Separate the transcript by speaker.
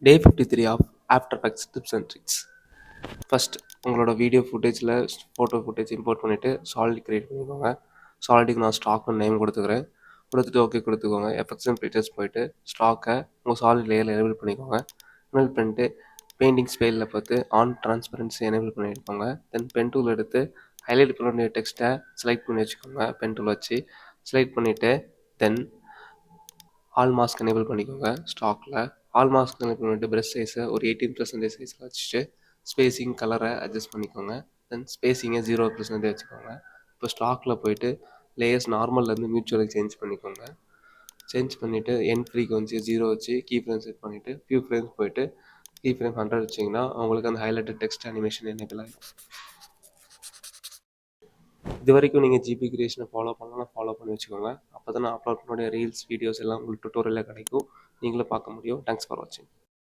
Speaker 1: Day 53 of After Effects Tips and Tricks. First உங்களோட video ஃபுட்டேஜில் photo footage import பண்ணிவிட்டு solid create பண்ணிக்கோங்க. சாலிட்டுக்கு நான் ஸ்டாக்னு name கொடுத்துக்கிறேன். கொடுத்துட்டு ஓகே கொடுத்துக்கோங்க. எஃபெக்ட்ஸ் அண்ட் ஃபீச்சர்ஸ் போயிட்டு ஸ்டாக்கை உங்கள் சாலிட் லேயரில் எனேபிள் பண்ணிக்கோங்க. எனேபிள் பண்ணிட்டு பெயிண்டிங் ஸ்பேலில் பார்த்து ஆன் ட்ரான்ஸ்பரன்சி எனேபிள் பண்ணியிருக்கோங்க. தென் பென் டூல் எடுத்து ஹைலைட் பண்ண வேண்டிய டெக்ஸ்ட்டை செலக்ட் பண்ணி வச்சுக்கோங்க. பென் டூல் வச்சு செலக்ட் பண்ணிவிட்டு தென் ஆல் மாஸ்க் எனேபிள் பண்ணிக்கோங்க. ஸ்டாக்கில் ஆல் மாஸ்க் எனேபிள் பண்ணிட்டு ப்ரெஷ் சைஸை ஒரு 18% சைஸில் வச்சுட்டு ஸ்பேஸிங் கலரை அட்ஜஸ்ட் பண்ணிக்கோங்க. தென் ஸ்பேஸிங்கை 0% வச்சுக்கோங்க. இப்போ ஸ்டாக்கில் போயிட்டு லேயர்ஸ் நார்மல்லேருந்து மியூச்சுவலுக்கு சேஞ்ச் பண்ணிக்கோங்க. சேஞ்ச் பண்ணிவிட்டு என் ஃப்ரீக்வன்சி 0 வச்சு கீ ஃப்ரேம் செட் பண்ணிவிட்டு ஃபியூ ஃப்ரேம்ஸ் போயிட்டு கீ ஃப்ரேம் 100 வச்சிங்கன்னா உங்களுக்கு அந்த ஹைலைட்டட் டெக்ஸ்ட் அனிமேஷன் எனேபிள் ஆகிடும். இது வரைக்கும் நீங்கள் ஜிபி கிரியேஷனை ஃபாலோ பண்ணலாம், ஃபாலோ பண்ணி வச்சுக்கோங்க. அப்போ தான் நான் அப்லோட் பண்ணக்கூடிய ரீல்ஸ் வீடியோஸ் எல்லாம் உங்களுக்கு டுட்டோரியலாக கிடைக்கும், நீங்களும் பார்க்க முடியும். தேங்க்ஸ் ஃபார் வாட்சிங்.